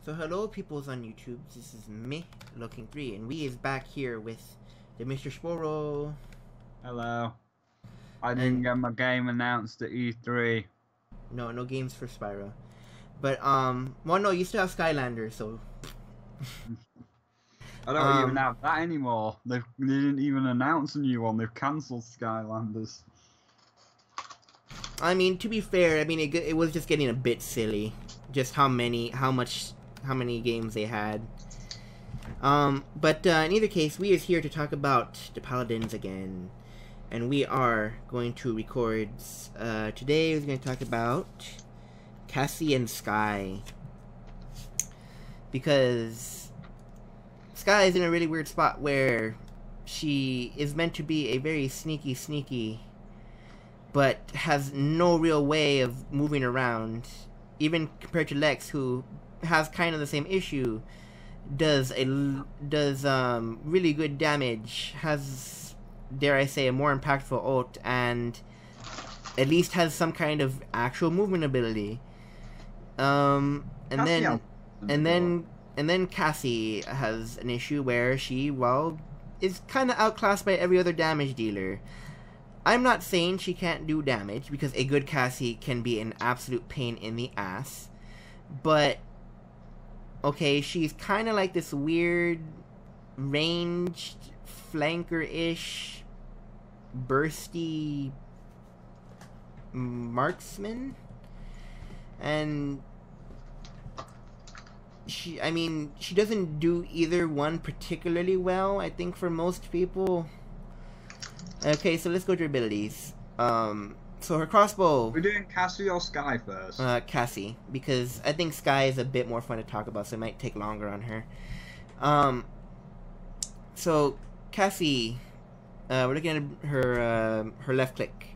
So hello peoples on YouTube, this is me, Looking3, and we is back here with the Mr. Sporo. Hello. I didn't And get my game announced at E3. no games for Spyro. But well no, you still have Skylander, so I don't even have that anymore. They didn't even announce a new one. They've cancelled Skylanders. I mean, to be fair, I mean it was just getting a bit silly, just how many games they had. But in either case, we is here to talk about the Paladins again, and we are going to record. Today we're going to talk about Cassie and Skye, because Skye is in a really weird spot where she is meant to be a very sneaky, but has no real way of moving around, even compared to Lex, who has kind of the same issue. Does really good damage, has, dare I say, a more impactful ult, and at least has some kind of actual movement ability. And then Cassie has an issue where she, well, is kind of outclassed by every other damage dealer. I'm not saying she can't do damage, because a good Cassie can be an absolute pain in the ass, but okay, she's kind of like this weird, ranged, flanker-ish, bursty marksman, and she doesn't do either one particularly well, I think, for most people. Okay, so let's go to her abilities. So her crossbow... We're doing Cassie or Skye first? Cassie, because I think Skye is a bit more fun to talk about, so it might take longer on her. So Cassie, we're looking at her left click.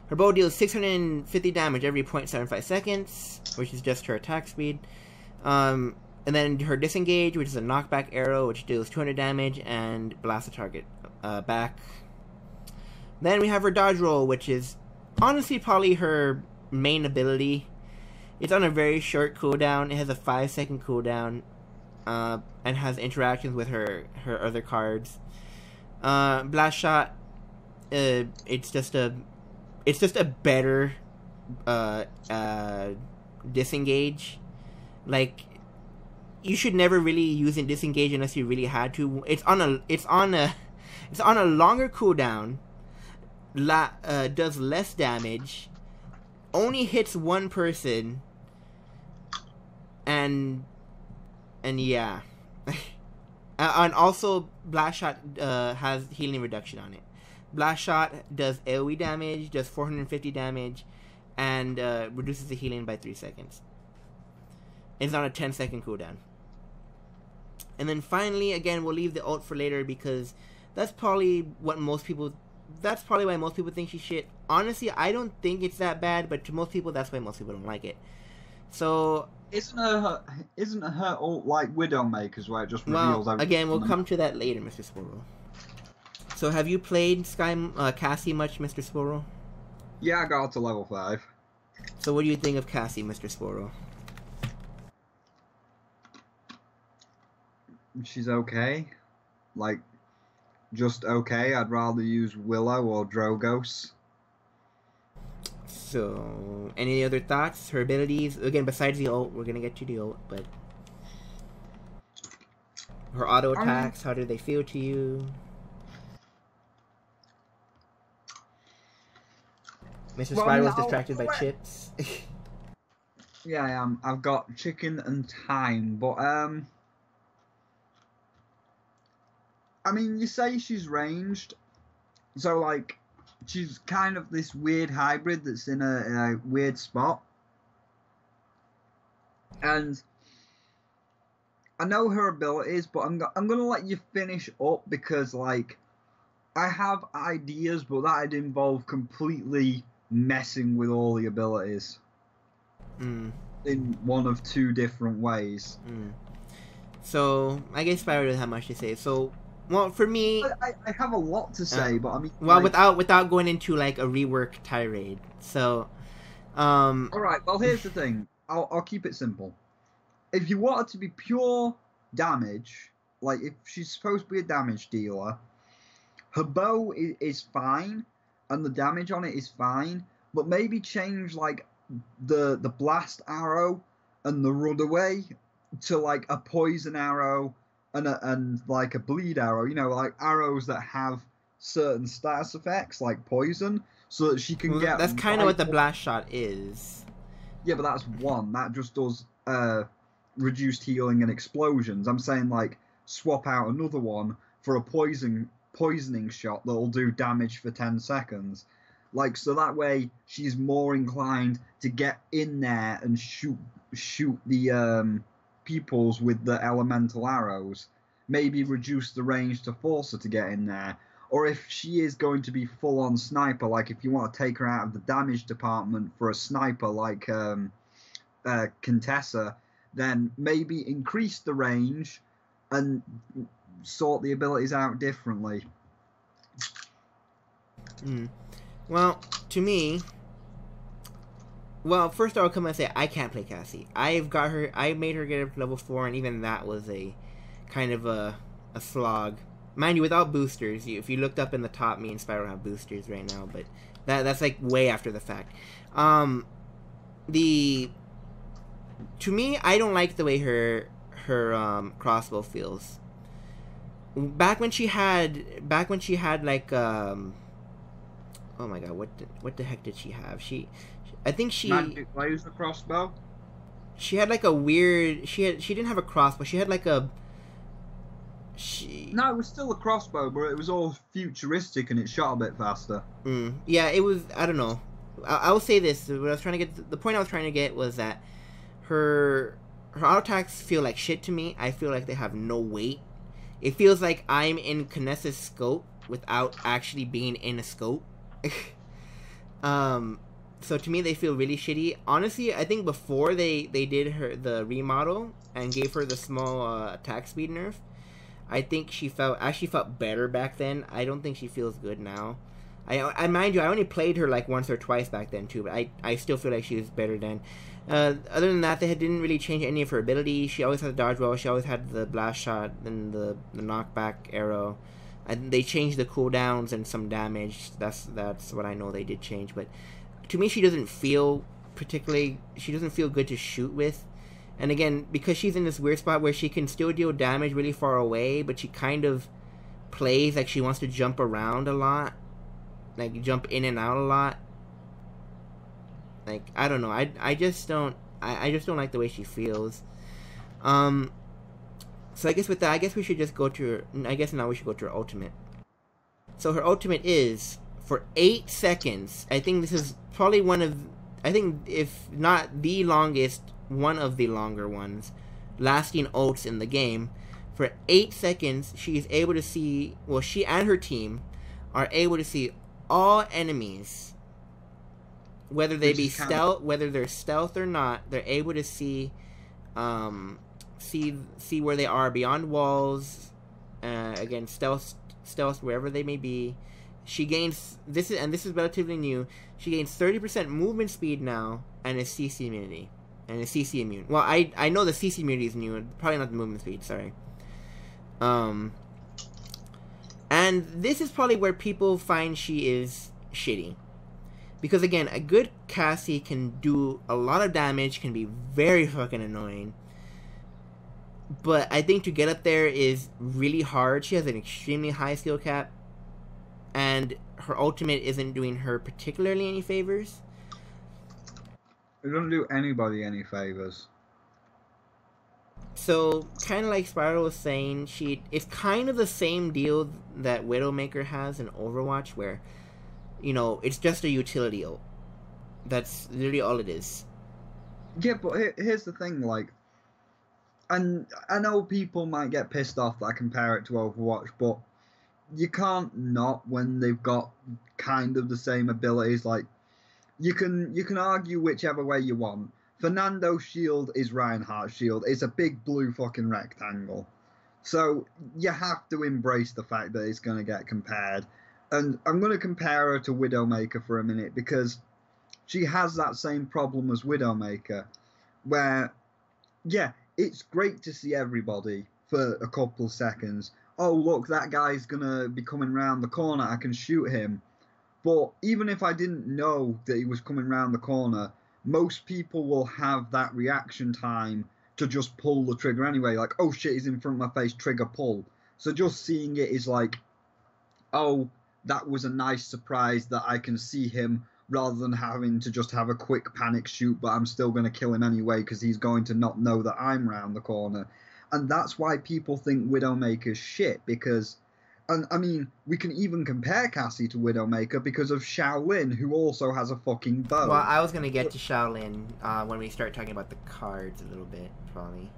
Her bow deals 650 damage every 0.75 seconds, which is just her attack speed. And then her disengage, which is a knockback arrow, which deals 200 damage and blasts the target back. Then we have her dodge roll, which is honestly probably her main ability. It's on a very short cooldown. It has a 5-second cooldown, and has interactions with her other cards. Blast shot. It's just a better disengage. Like, you should never really use a disengage unless you really had to. It's on a longer cooldown. Does less damage, only hits one person, and yeah. And also blast shot has healing reduction on it. Blast shot does AoE damage, does 450 damage, and reduces the healing by 3 seconds. It's on a 10-second cooldown. And then finally, again, we'll leave the ult for later, because that's probably why most people think she's shit. Honestly, I don't think it's that bad, but to most people, that's why most people don't like it. So Isn't her ult like Widowmaker's, where it just reveals everything? Again, we'll come to that later, Mr. Sporo. So have you played Cassie much, Mr. Sporo? Yeah, I got to level 5. So what do you think of Cassie, Mr. Sporo? She's okay. Like, just okay. I'd rather use Willow or Drogos. So, any other thoughts? Her abilities? Again, besides the ult, we're gonna get to the ult, but her auto attacks, how do they feel to you? Mr. Spyro's distracted by chips. Yeah, I am. I've got chicken and thyme, but I mean, you say she's ranged, so like, she's kind of this weird hybrid that's in a weird spot. And I know her abilities, but I'm gonna let you finish up, because like, I have ideas, but that'd involve completely messing with all the abilities in one of 2 different ways. So I guess Spyro doesn't have much to say. So, well, for me, I have a lot to say, but I mean, well, like, without going into like a rework tirade. So, all right. Well, here's the thing. I'll keep it simple. if you want her to be pure damage, like if she's supposed to be a damage dealer, her bow is fine, and the damage on it is fine, but maybe change like the blast arrow and the runaway to like a poison arrow and like a bleed arrow. You know, like arrows that have certain status effects like poison, so that she can get. That's kind of what the blast shot is. Yeah, but that's one. That just does reduced healing and explosions. I'm saying like swap out another one for a poisoning shot that'll do damage for 10 seconds. Like, so that way she's more inclined to get in there and shoot the pupils with the elemental arrows. Maybe reduce the range to force her to get in there. Or if she is going to be full-on sniper, like if you want to take her out of the damage department for a sniper like Contessa, then maybe increase the range and sort the abilities out differently. Well, to me, well, first I'll come and say I can't play Cassie. I made her get up to level 4, and even that was a kind of a slog. Mind you, without boosters. If you looked up in the top, me and Spyro have boosters right now, but that's like way after the fact. To me, I don't like the way her crossbow feels. Back when she had like oh my god, what the heck did she have? I think she Magic laser crossbow. She had like a weird. She didn't have a crossbow. She had like a. No, it was still a crossbow, but it was all futuristic and it shot a bit faster. Yeah, it was. I don't know. I will say this. What I was trying to get. The point I was trying to get was that her auto attacks feel like shit to me. I feel like they have no weight. It feels like I'm in Canessa's scope without actually being in a scope. So to me, they feel really shitty. Honestly, I think before they did the remodel and gave her the small attack speed nerf, I think she actually felt better back then. I don't think she feels good now. I mind you, I only played her like once or twice back then too, but I still feel like she was better then. Other than that, they didn't really change any of her abilities. She always had the dodge roll. She always had the blast shot and the knockback arrow. And they changed the cooldowns and some damage. That's what I know they did change. But to me, she doesn't feel good to shoot with. And again, because she's in this weird spot where she can still deal damage really far away, but she kind of plays like she wants to jump around a lot, like jump in and out a lot. Like, I don't know. I just don't like the way she feels. So I guess with that, we should just go to her. I guess now we should go to her ultimate. So her ultimate is for 8 seconds. I think this is probably if not the longest, one of the longer ones, lasting ults in the game. For 8 seconds, she is able to see. Well, she and her team are able to see all enemies, whether they be stealth, whether they're stealth or not. They're able to see where they are beyond walls. Again, stealth wherever they may be. She gains this is relatively new. She gains 30% movement speed now and is CC immunity and is CC immune. Well, I know the CC immunity is new, probably not the movement speed. Sorry. And this is probably where people find she is shitty. Because again, a good Cassie can do a lot of damage, can be very fucking annoying. But I think to get up there is really hard. She has an extremely high skill cap. And her ultimate isn't doing her particularly any favors. It doesn't do anybody any favors. So, kind of like Spyro was saying, it's kind of the same deal that Widowmaker has in Overwatch, where, you know, it's just a utility ult. That's literally all it is. Yeah, but here's the thing, like, and I know people might get pissed off that I compare it to Overwatch, but you can't not when they've got kind of the same abilities. Like, you can argue whichever way you want. Fernando's shield is Reinhardt's shield. It's a big blue fucking rectangle. So you have to embrace the fact that it's going to get compared. And I'm going to compare her to Widowmaker for a minute because she has that same problem as Widowmaker. Where, yeah, it's great to see everybody for a couple of seconds. Oh, look, that guy's gonna be coming round the corner. I can shoot him. But even if I didn't know that he was coming round the corner, most people will have that reaction time to just pull the trigger anyway. Like, oh shit, he's in front of my face, trigger pull. So just seeing it is like, oh, that was a nice surprise that I can see him, rather than having to just have a quick panic shoot, but I'm still going to kill him anyway because he's going to not know that I'm round the corner. And that's why people think Widowmaker's shit, because, and I mean, we can even compare Cassie to Widowmaker because of Shaolin, who also has a fucking bow. Well, I was going to get to Shaolin when we start talking about the cards a little bit, probably.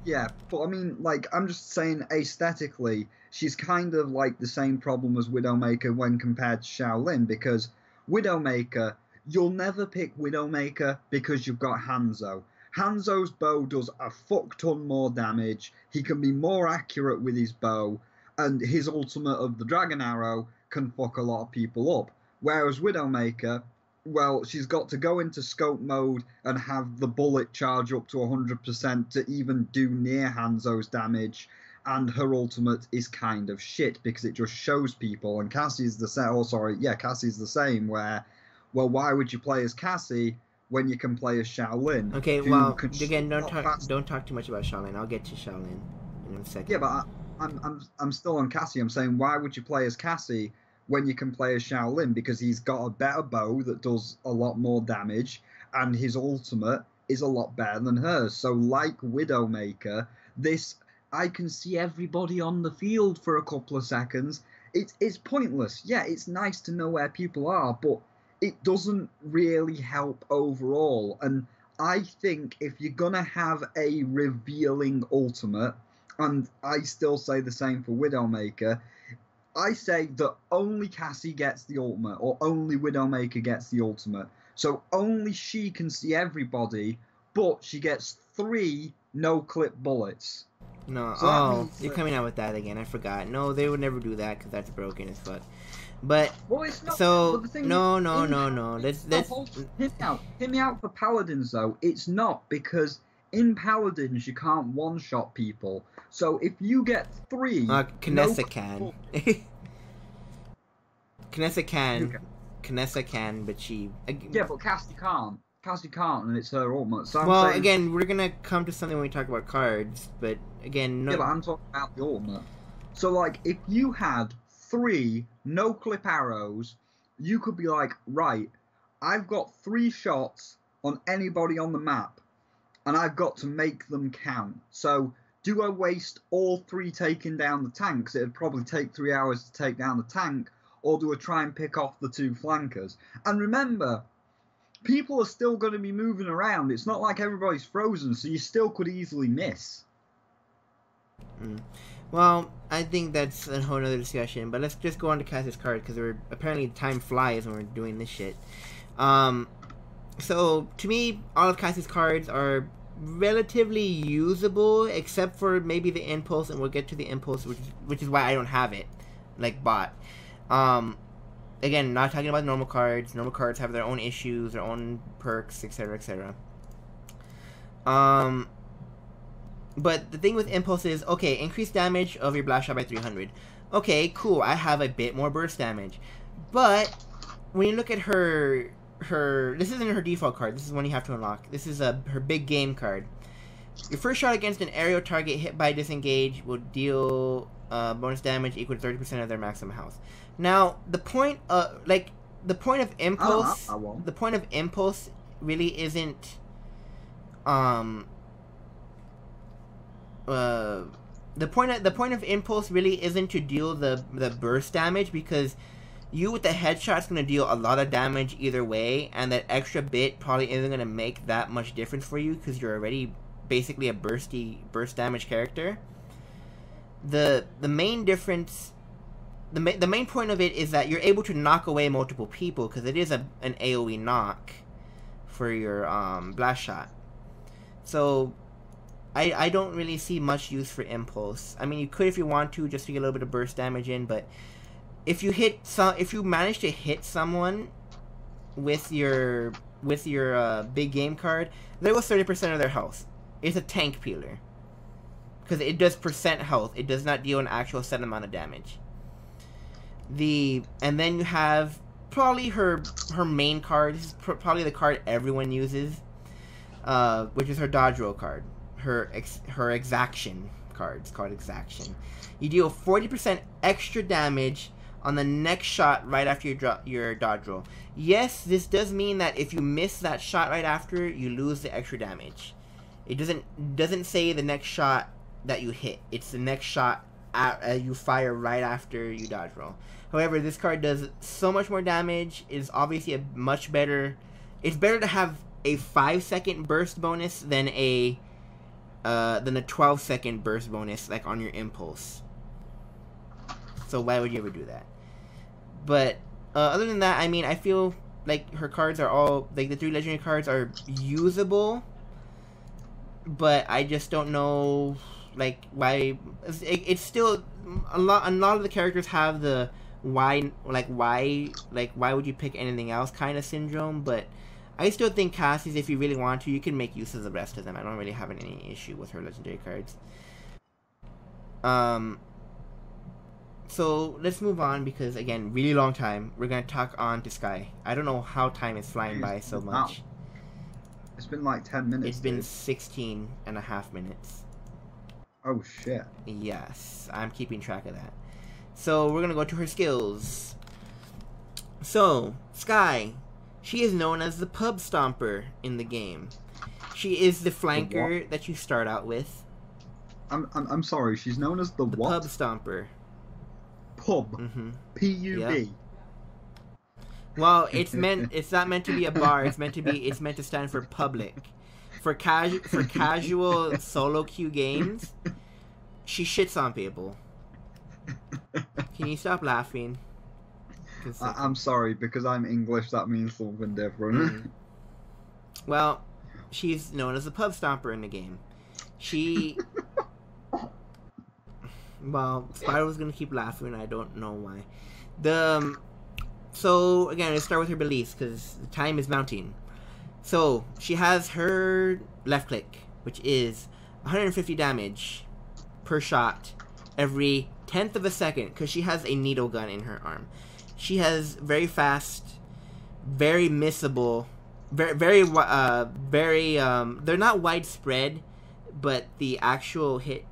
Yeah, but I mean, like, I'm just saying aesthetically, she's kind of like the same problem as Widowmaker when compared to Shaolin, because Widowmaker, you'll never pick Widowmaker because you've got Hanzo. Hanzo's bow does a fuck ton more damage, he can be more accurate with his bow, and his ultimate of the Dragon Arrow can fuck a lot of people up. Whereas Widowmaker, well, she's got to go into scope mode and have the bullet charge up to 100% to even do near Hanzo's damage, and her ultimate is kind of shit because it just shows people, and Cassie's the same. Oh, sorry, yeah, Cassie's the same, where, well, why would you play as Cassie when you can play as Shaolin? Okay, well, again, don't talk too much about Shaolin. I'll get to Shaolin in a second. Yeah, but I'm still on Cassie. I'm saying, why would you play as Cassie when you can play as Shaolin? Because he's got a better bow that does a lot more damage, and his ultimate is a lot better than hers. So, like Widowmaker, this, I can see everybody on the field for a couple of seconds. It's pointless. Yeah, it's nice to know where people are, but it doesn't really help overall. And I think if you're going to have a revealing ultimate, and I still say the same for Widowmaker, I say that only Cassie gets the ultimate, or only Widowmaker gets the ultimate. So only she can see everybody, but she gets 3 no-clip bullets. No, so you're coming out with that again. I forgot. No, they would never do that because that's broken as fuck. But, well, it's not, so, no. Let's Hear me out for Paladins, though. It's not, because in Paladins, you can't one-shot people. So if you get 3... Kinessa can. Kinessa can, but she... Yeah, but Cassie can't. Cassie can't, and it's her ultimate. So well, saying, again, we're gonna come to something when we talk about cards, but again... Yeah, but I'm talking about the ultimate. So, like, if you had 3 no-clip arrows, you could be like, right, I've got 3 shots on anybody on the map, and I've got to make them count. So, do I waste all 3 taking down the tanks? It'd probably take 3 hours to take down the tank, or do I try and pick off the 2 flankers? And remember, people are still going to be moving around. It's not like everybody's frozen, so you still could easily miss. Well, I think that's a whole other discussion, but let's just go on to Cassie's card, because apparently time flies when we're doing this shit. So, to me, all of Cassie's cards are relatively usable, except for maybe the impulse, and we'll get to the impulse, which is why I don't have it, like, bought. Again, not talking about normal cards. Normal cards have their own issues, their own perks, etc., etc. But the thing with impulse is, okay, increase damage of your blast shot by 300. Okay, cool, I have a bit more burst damage. But when you look at her this isn't her default card. This is one you have to unlock. This is her big game card. Your first shot against an aerial target hit by disengage will deal bonus damage equal to 30% of their maximum health. Now, the point of impulse, the point of impulse really isn't the point of impulse really isn't to deal the burst damage, because you with the headshot's going to deal a lot of damage either way, and that extra bit probably isn't going to make that much difference for you because you're already basically a burst damage character. The main difference, the main point of it is that you're able to knock away multiple people, because it is an AoE knock for your blast shot. So I don't really see much use for impulse. I mean, you could if you want to, just to get a little bit of burst damage in, but if you manage to hit someone with your big game card, there goes 30% of their health. It's a tank peeler. because it does percent health. It does not deal an actual set amount of damage. And then you have probably her main card. This is probably the card everyone uses, which is her dodge roll card. Her exaction card. It's called exaction. You deal 40% extra damage on the next shot right after your dodge roll. Yes, this does mean that if you miss that shot right after, you lose the extra damage. It doesn't say the next shot that you hit. It's the next shot you fire right after you dodge roll. However, this card does so much more damage. It is obviously a much better. It's better to have a 5-second burst bonus than a 12-second burst bonus like on your impulse. So why would you ever do that? But other than that, I mean, I feel like her cards are all like the 3 legendary cards are usable, but I just don't know like why. It's still a lot of the characters have the why would you pick anything else kind of syndrome, but I still think Cassie's, if you really want to, you can make use of the rest of them. I don't really have any issue with her legendary cards. So let's move on because, again, really long time. We're going to talk on to Skye. I don't know how time is flying by so much. It's been like 10 minutes. It's been 16 and a half minutes. Oh, shit. Yes, I'm keeping track of that. So we're going to go to her skills. So, Skye, she is known as the pub stomper in the game. She is the flanker that you start out with. I'm sorry, she's known as the what? Pub stomper. Pub. P-U-B. Yep. Well, it's not meant to be a bar. It's meant to stand for public. For casual solo queue games, she shits on people. Can you stop laughing? I'm sorry, because I'm English, that means something different. Well, she's known as a pub stomper in the game. She... Well, Spyro's gonna keep laughing, I don't know why. So, again, let's start with her beliefs, because the time is mounting. So, she has her left click, which is 150 damage per shot every 10th of a second, because she has a needle gun in her arm. She has very fast, very missable, very, they're not widespread, but the actual hit,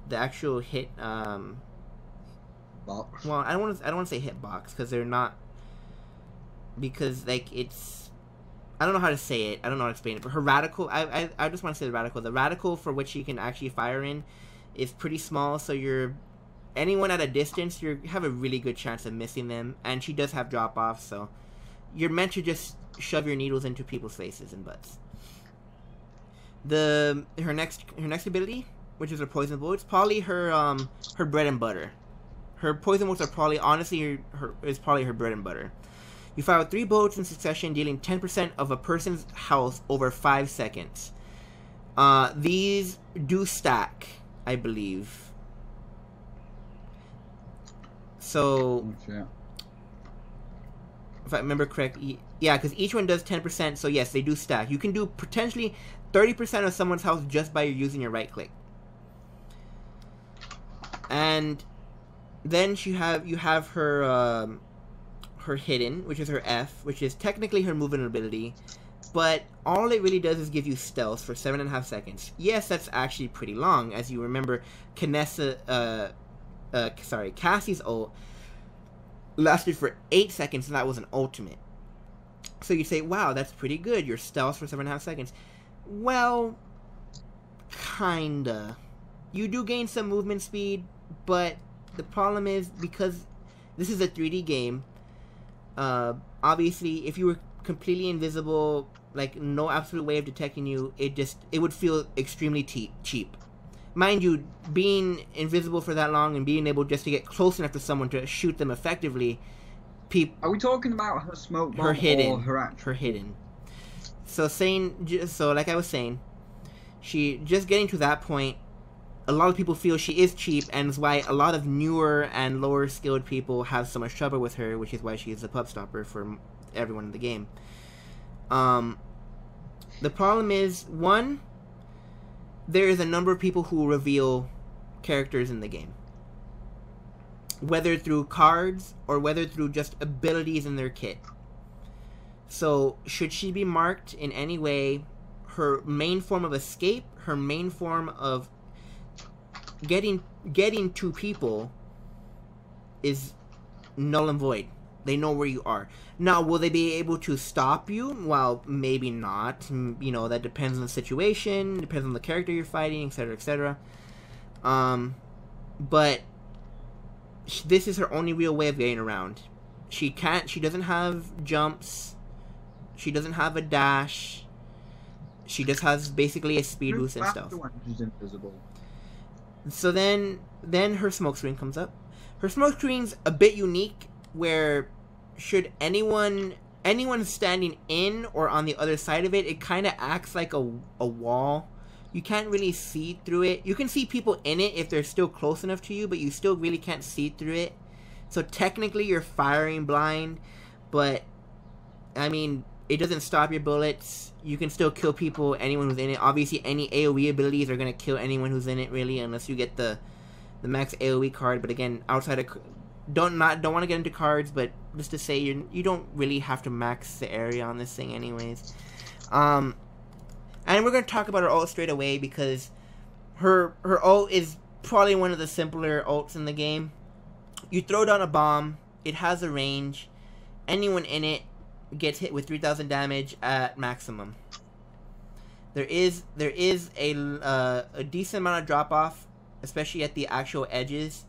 Box. well, I don't want to say hitbox, because they're not, because, like, it's, I don't know how to say it, I don't know how to explain it, but her radical, I just want to say the radical for which she can actually fire in is pretty small, so anyone at a distance, you have a really good chance of missing them, and she does have drop-offs, so you're meant to just shove your needles into people's faces and butts. Her next ability, which is her poison bolt, it's probably her bread and butter. Her poison bolts are probably, honestly, probably her bread and butter. You fire 3 bolts in succession, dealing 10% of a person's health over 5 seconds. These do stack, I believe. So, if I remember correctly, yeah, because each one does 10%, so yes, they do stack. You can do potentially 30% of someone's health just by using your right click. And then you have her her hidden, which is her F, which is technically her movement ability, but all it really does is give you stealth for 7.5 seconds. Yes, that's actually pretty long, as you remember. Cassie's ult lasted for 8 seconds, and that was an ultimate. So you say, wow, that's pretty good. Your stealth for 7.5 seconds. Well, kinda. You do gain some movement speed, but the problem is, because this is a 3D game, obviously, if you were completely invisible, like, no absolute way of detecting you, it would feel extremely cheap. Mind you, being invisible for that long and being able just to get close enough to someone to shoot them effectively, Are we talking about her smoke bomb her hidden, or her actual? Her hidden. So like I was saying, she just getting to that point, a lot of people feel she is cheap, and is why a lot of newer and lower skilled people have so much trouble with her, which is why she is a pub stopper for everyone in the game. The problem is, one, there is a number of people who reveal characters in the game. Whether through cards or whether through just abilities in their kit. So, should she be marked in any way, her main form of escape, her main form of getting to people is null and void. They know where you are. Now, will they be able to stop you? Well, maybe not. You know, that depends on the situation, depends on the character you're fighting, etc., etc. But this is her only real way of getting around. She doesn't have jumps. She doesn't have a dash. She just has basically a speed boost and stuff. She's invisible. So then her smoke screen comes up. Her smoke screen's a bit unique, where should anyone standing in or on the other side of it, it kind of acts like a wall. You can't really see through it. You can see people in it if they're still close enough to you, but you still really can't see through it. So technically you're firing blind, but I mean, it doesn't stop your bullets. You can still kill people, anyone who's in it. Obviously, any AoE abilities are going to kill anyone who's in it, really, unless you get the max AoE card. But again, outside of... Don't want to get into cards, but just to say, you don't really have to max the area on this thing anyways. And we're going to talk about her ult straight away, because her ult is probably one of the simpler ults in the game. You throw down a bomb, it has a range, anyone in it gets hit with 3,000 damage at maximum. There is a decent amount of drop off, especially at the actual edges,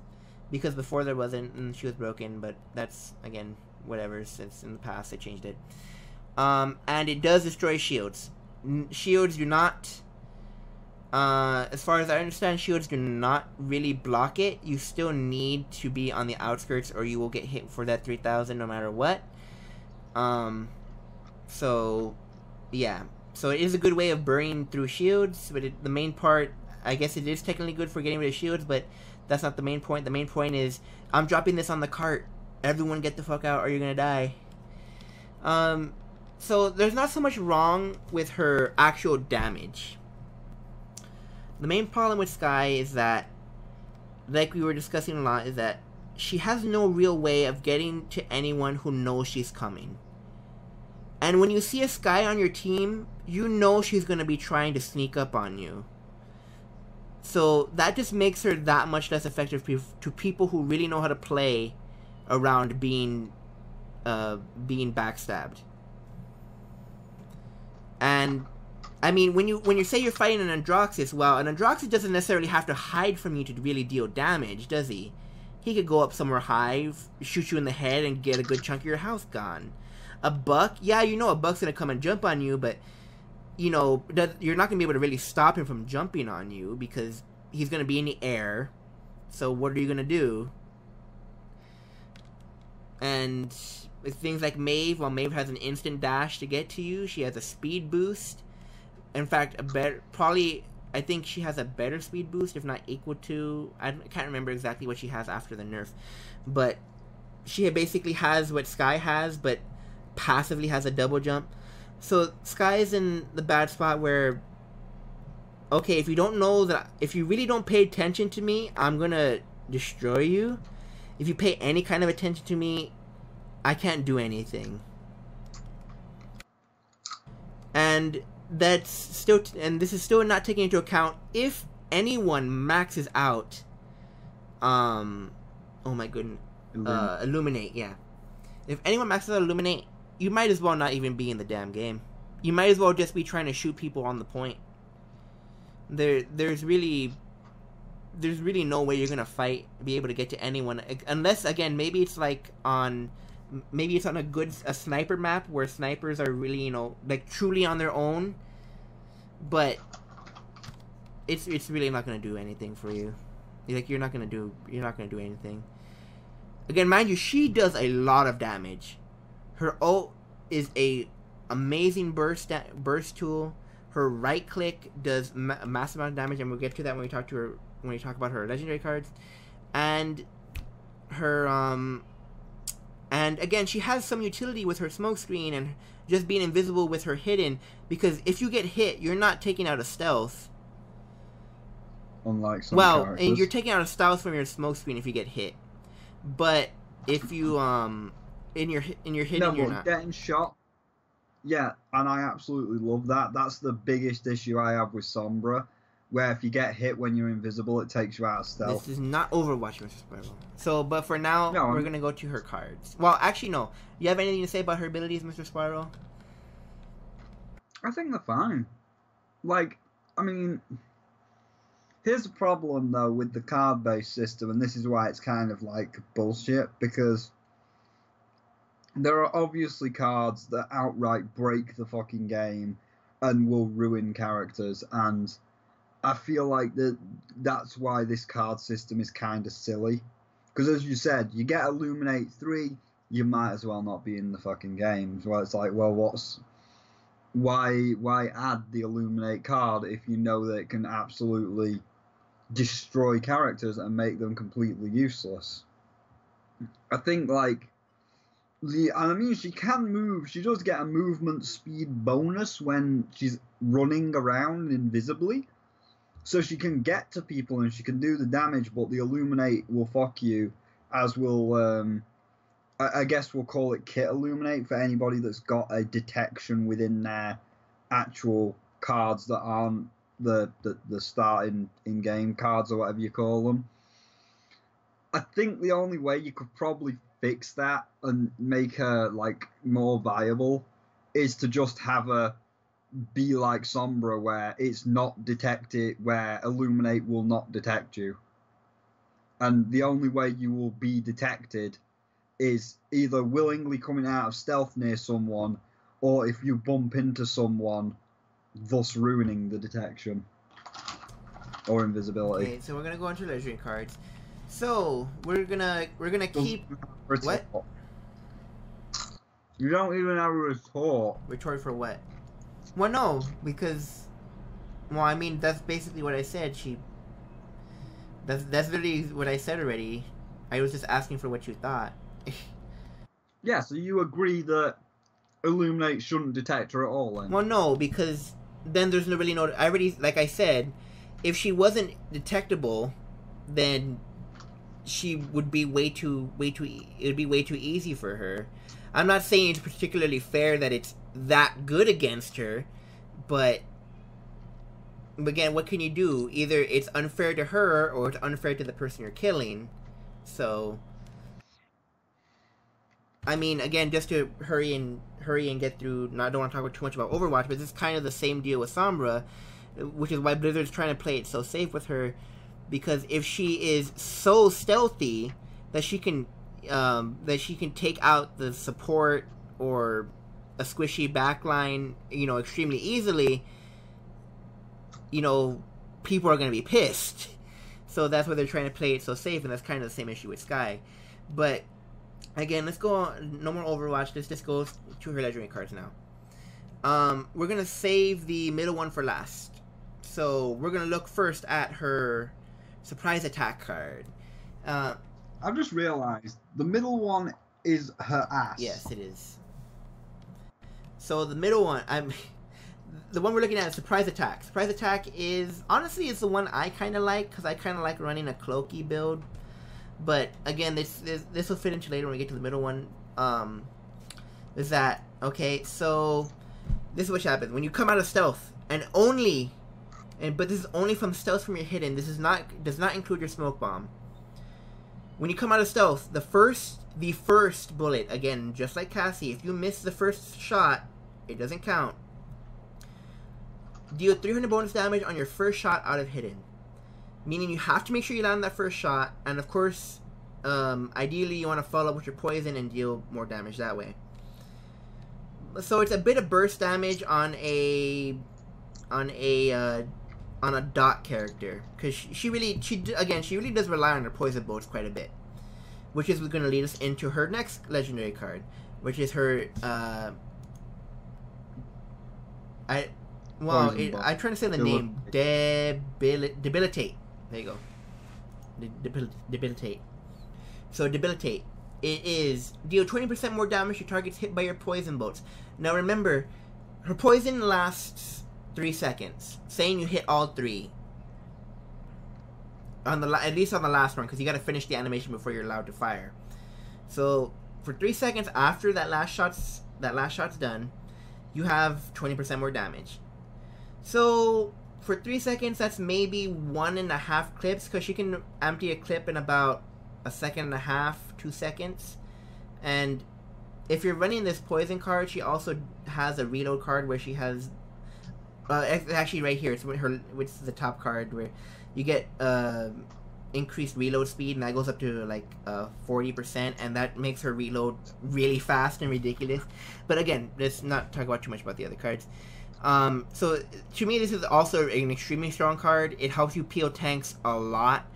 because before there wasn't, and she was broken. But that's, again, whatever. Since in the past they changed it. And it does destroy shields. Shields do not, as far as I understand, shields do not really block it. You still need to be on the outskirts, or you will get hit for that 3,000 no matter what. So, yeah. So it is a good way of burning through shields, but the main part, I guess it is technically good for getting rid of shields, but that's not the main point. The main point is, I'm dropping this on the cart. Everyone get the fuck out or you're gonna die. So there's not so much wrong with her actual damage. The main problem with Skye is that, like we were discussing a lot, is that she has no real way of getting to anyone who knows she's coming. And when you see a Skye on your team, you know she's going to be trying to sneak up on you. So that just makes her that much less effective to people who really know how to play around being backstabbed. And I mean, when you say you're fighting an Androxus, well, an Androxus doesn't necessarily have to hide from you to really deal damage, does he? He could go up somewhere high, shoot you in the head, and get a good chunk of your house gone. A buck, yeah, you know a buck's gonna come and jump on you, but you know you're not gonna be able to really stop him from jumping on you because he's gonna be in the air. So what are you gonna do? And with things like Maeve, while Maeve has an instant dash to get to you, she has a speed boost. In fact, I think she has a better speed boost, if not equal to. I can't remember exactly what she has after the nerf, but she basically has what Skye has, but passively has a double jump. So Skye is in the bad spot where, okay, if you don't know that, if you really don't pay attention to me, I'm gonna destroy you. If you pay any kind of attention to me, I can't do anything. And that's still, and this is still not taking into account if anyone maxes out, oh my goodness, Illuminate, yeah. If anyone maxes out Illuminate, you might as well not even be in the damn game. You might as well just be trying to shoot people on the point. There's really no way you're gonna be able to get to anyone, unless, again, maybe it's like on a sniper map where snipers are really, you know, like truly on their own, but it's really not gonna do anything for you. Like you're not gonna do anything. Again, mind you, she does a lot of damage. Her ult is a amazing burst tool. Her right click does a massive amount of damage, and we'll get to that when we talk about her legendary cards. And her and again, she has some utility with her smoke screen and just being invisible with her hidden, because if you get hit, you're not taking out a stealth. unlike some Well, characters. and you're taking out a styles from your smoke screen if you get hit. But if you in your hitting, you're not getting shot. Yeah, and I absolutely love that. That's the biggest issue I have with Sombra, where if you get hit when you're invisible, it takes you out of stealth. This is not Overwatch, Mr. Spyro. So, but for now, we're gonna go to her cards. Well, actually, no. You have anything to say about her abilities, Mr. Spyro? I think they're fine. Like, I mean, here's the problem though with the card-based system, and this is why it's kind of like bullshit, because there are obviously cards that outright break the fucking game and will ruin characters, and I feel like that's why this card system is kind of silly. Because as you said, you get Illuminate 3, you might as well not be in the fucking games. Well, it's like, well, why add the Illuminate card if you know that it can absolutely destroy characters and make them completely useless? I think, like, and I mean, she can move. She does get a movement speed bonus when she's running around invisibly. So she can get to people and she can do the damage, but the Illuminate will fuck you, as will, I guess we'll call it Kit Illuminate for anybody that's got a detection within their actual cards that aren't the starting in-game cards or whatever you call them. I think the only way you could probably fix that and make her, like, more viable is to just have her be like Sombra, where it's not detected, where Illuminate will not detect you. And the only way you will be detected is either willingly coming out of stealth near someone, or if you bump into someone, thus ruining the detection or invisibility. Okay, so we're gonna go into legendary cards. So we're gonna keep what? You don't even have a retort. Retort for what? Well, no, because, well, I mean, that's basically what I said. That's literally what I said already. I was just asking for what you thought. Yeah, so you agree that Illuminate shouldn't detect her at all, then? Well, no, because then there's really no. I already, like I said, if she wasn't detectable, then she would be way too. It would be way too easy for her. I'm not saying it's particularly fair that it's that good against her, but again, what can you do? Either it's unfair to her or it's unfair to the person you're killing. So, I mean, again, just to hurry and get through. I don't want to talk too much about Overwatch, but this is kind of the same deal with Sombra, which is why Blizzard's trying to play it so safe with her, because if she is so stealthy that she can take out the support or a squishy backline, extremely easily, people are going to be pissed. So that's why they're trying to play it so safe, and that's kind of the same issue with Skye. But again, let's go on. No more Overwatch. Let's just go to her legendary cards now. We're going to save the middle one for last. So we're going to look first at her surprise attack card. I've just realised the middle one is her ass. Yes, it is. So the middle one, the one we're looking at is surprise attack. Surprise attack is, honestly, it's the one I kind of like, because I kind of like running a cloaky build. But again, this will fit into later when we get to the middle one. Is that okay? So this is what happens when you come out of stealth, but this is only from stealth from your hidden. This does not include your smoke bomb. When you come out of stealth, the first bullet, again, just like Cassie, if you miss the first shot, it doesn't count. Deal 300 bonus damage on your first shot out of hidden. Meaning you have to make sure you land that first shot, and of course, ideally you want to follow up with your poison and deal more damage that way. So it's a bit of burst damage on a dot character, because she really does rely on her poison bolts quite a bit, which is going to lead us into her next legendary card, which is her I'm trying to say the name. Debilitate. There you go. Debilitate. So debilitate. It is deal 20% more damage to targets hit by your poison bolts. Now remember, her poison lasts 3 seconds. Saying you hit all 3. at least on the last one, because you got to finish the animation before you're allowed to fire. So for 3 seconds after that last shot's done, you have 20% more damage. So for 3 seconds, that's maybe 1.5 clips, because she can empty a clip in about 1.5 seconds, 2 seconds. And if you're running this poison card, she also has a reload card where she has actually right here, it's which is the top card, where you get increased reload speed, and that goes up to like 40%, and that makes her reload really fast and ridiculous. But again, let's not talk about too much about the other cards. So to me, this is also an extremely strong card. It helps you peel tanks a lot.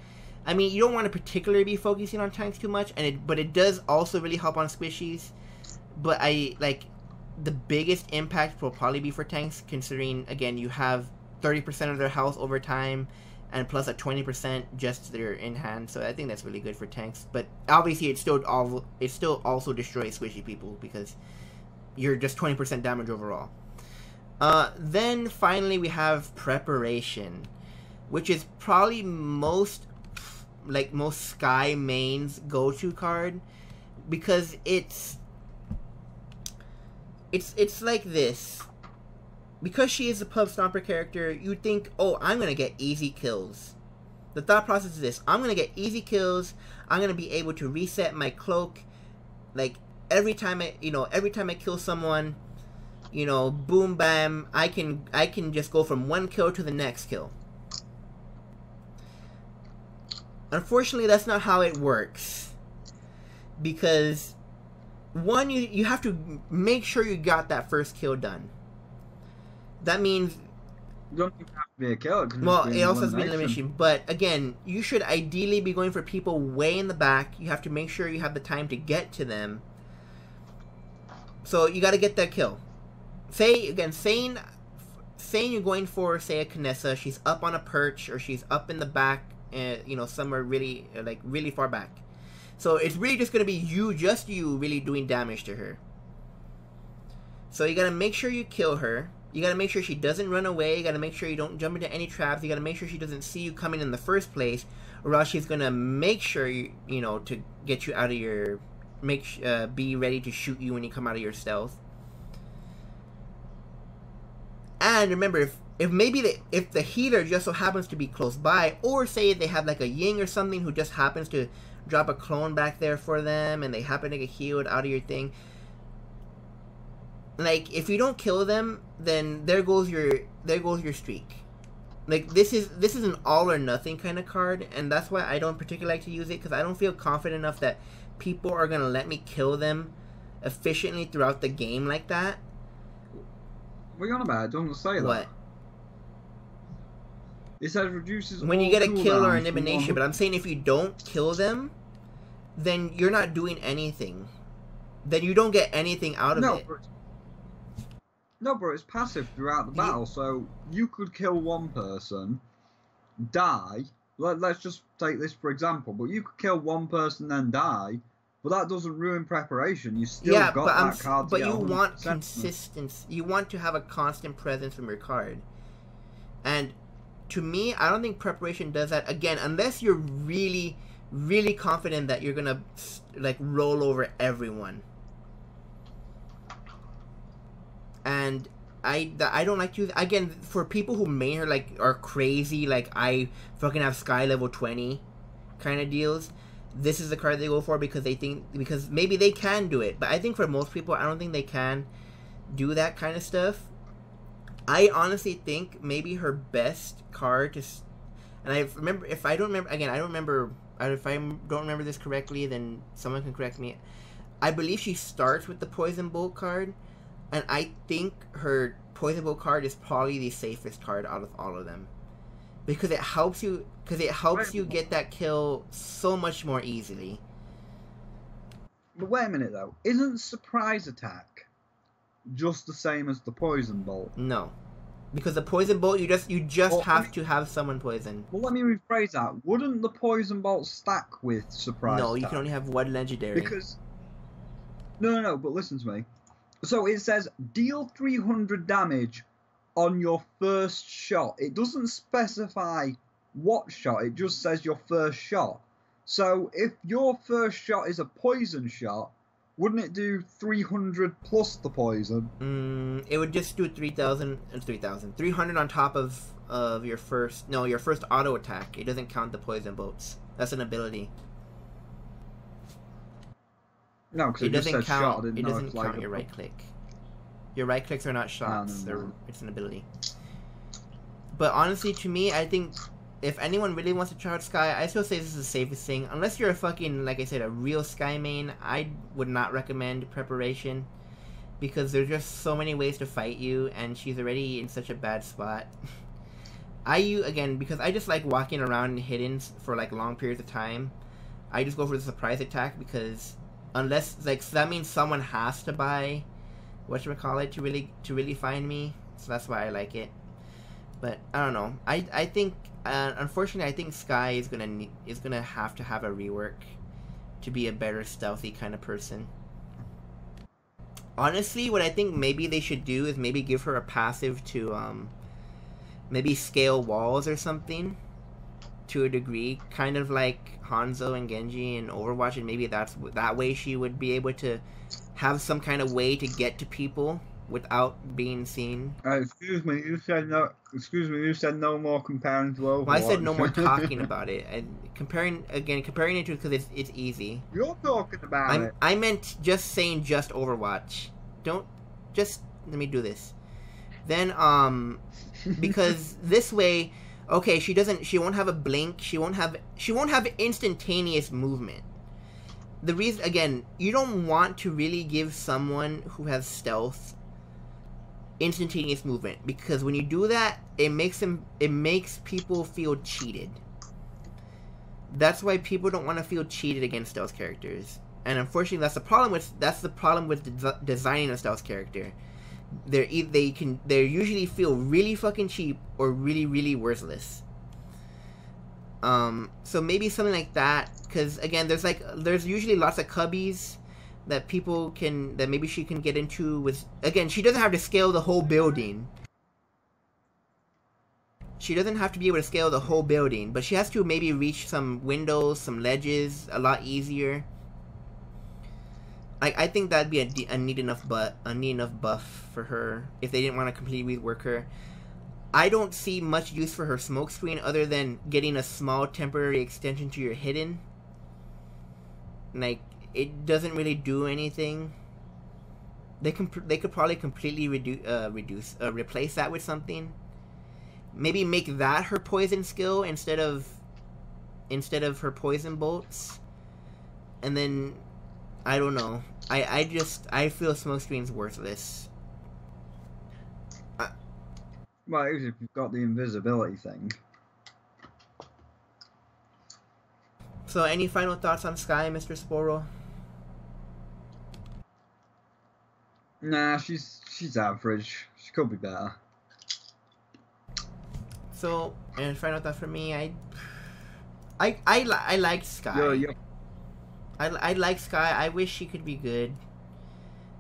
I mean, you don't want to particularly be focusing on tanks too much, but it does also really help on squishies. But the biggest impact will probably be for tanks, considering, again, you have 30% of their health over time, and plus a 20% just their in hand. So I think that's really good for tanks. But obviously, it still also destroys squishy people, because you're just 20% damage overall. Then finally we have Preparation, which is probably most Skye mains go-to card, because it's like this. Because she is a pub stomper character, you think, oh, I'm gonna get easy kills. The thought process is this: I'm gonna get easy kills. I'm gonna be able to reset my cloak, like every time I kill someone, boom bam, I can just go from one kill to the next kill. Unfortunately, that's not how it works, because one, you have to make sure you got that first kill done. That means you don't even have to be a killer. Well, it also has to be an elimination. But again, you should ideally be going for people way in the back. You have to make sure you have the time to get to them. So you got to get that kill. Saying you're going for, say, a Canessa. She's up on a perch, or she's up in the back, somewhere really really far back. So it's really just gonna be you really doing damage to her. So you gotta make sure you kill her. You gotta make sure she doesn't run away. You gotta make sure you don't jump into any traps. You gotta make sure she doesn't see you coming in the first place, or else she's gonna make sure to get you out of your be ready to shoot you when you come out of your stealth. And remember, if the healer just so happens to be close by, or say they have like a Ying or something who just happens to drop a clone back there for them, and they happen to get healed out of your thing, like, if you don't kill them, then there goes your streak. Like, this is an all or nothing kind of card, and that's why I don't particularly like to use it, because I don't feel confident enough that people are gonna let me kill them efficiently throughout the game like that. What are you on about? Don't say that. What? It says reduces when you get a kill or an cooldowns elimination, but I'm saying if you don't kill them, then you're not doing anything. Then you don't get anything out of it. But it's passive throughout the battle, so you could kill one person, die. Let's just take this for example, but you could kill one person then die, but that doesn't ruin Preparation. You still got that card. But you want consistency. You want to have a constant presence from your card. And to me, I don't think Preparation does that. Again, unless you're really, really confident that you're gonna roll over everyone. And I don't like to use, again, for people who main her are crazy, I fucking have Skye level 20 kind of deals. This is the card they go for because maybe they can do it. But I think for most people, I don't think they can do that kind of stuff. I honestly think maybe her best card and if I don't remember this correctly, then someone can correct me. I believe she starts with the Poison Bolt card, and I think her Poison Bolt card is probably the safest card out of all of them, because it helps you get that kill so much more easily. But wait a minute though, isn't Surprise Attack just the same as the Poison Bolt? No, because the Poison Bolt you just have to have someone poisoned. Well, let me rephrase that. Wouldn't the Poison Bolt stack with Surprise Attack? No, you can only have one legendary. Because no, but listen to me. So it says deal 300 damage on your first shot. It doesn't specify what shot. It just says your first shot. So if your first shot is a poison shot, wouldn't it do 300 plus the poison? It would just do 300 on top of your first auto attack. It doesn't count the poison bolts. That's an ability. No, because it doesn't count. Shot. It doesn't count your right click. Your right clicks are not shots. No. It's an ability. But honestly, to me, I think if anyone really wants to try out Skye, I still say this is the safest thing. Unless you're a fucking, like I said, a real Skye main, I would not recommend preparation. Because there's just so many ways to fight you, and she's already in such a bad spot. Because I just like walking around hidden for like long periods of time, I just go for the surprise attack because unless, like, so that means someone has to buy whatchamacallit to really find me. So that's why I like it. But I don't know. I think unfortunately I think Skye is gonna have to have a rework to be a better stealthy kind of person. Honestly, what I think maybe they should do is maybe give her a passive to maybe scale walls or something to a degree, kind of like Hanzo and Genji in Overwatch, and maybe that way she would be able to have some kind of way to get to people without being seen. Excuse me, you said no. Excuse me, you said no more comparing to Overwatch. Well, I said no more talking about it. And comparing it to because it's easy. You're talking about it. I meant just saying just Overwatch. Don't just let me do this. Then because this way, okay, she won't have a blink. She won't have instantaneous movement. The reason, again, you don't want to really give someone who has stealth instantaneous movement, because when you do that, it makes people feel cheated. That's why people don't want to feel cheated against stealth characters, and unfortunately, that's the problem with designing a stealth character. They usually feel really fucking cheap or really really worthless. So maybe something like that, because again, there's usually lots of cubbies that maybe she can get into with. Again, she doesn't have to scale the whole building. She doesn't have to be able to scale the whole building, but she has to maybe reach some windows, some ledges a lot easier. I think that'd be a neat enough buff for her if they didn't want to completely rework her. I don't see much use for her smoke screen other than getting a small temporary extension to your hidden. Like, it doesn't really do anything. They could probably completely replace that with something. Maybe make that her poison skill instead of her poison bolts. And then I don't know. I feel smoke screen's worthless. Well, if you've got the invisibility thing. So, any final thoughts on Skye, Mr. Sporo? Nah, she's average. She could be better. So, and final thought for me, I like Skye. I like Skye. I wish she could be good,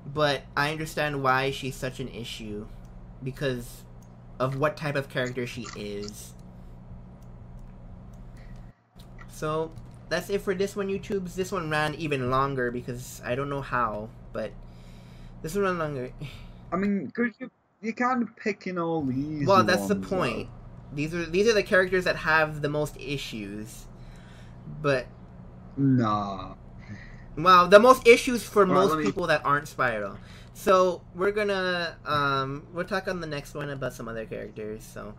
but I understand why she's such an issue because of what type of character she is. So that's it for this one, YouTubes. This one ran even longer because I don't know how, but this one ran longer. I mean, because you're kind of picking all these. Well, that's the point. These are the characters that have the most issues, but nah. Well, the most issues for most people that aren't Spyro. So we're gonna we'll talk on the next one about some other characters. So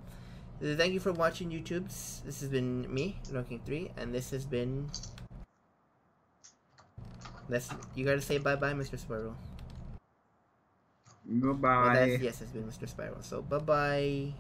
thank you for watching, YouTubes. This has been me, Lurking3, and this has been. You gotta say bye bye, Mr. Spyro. Goodbye. Yes, it's been Mr. Spyro. So bye bye.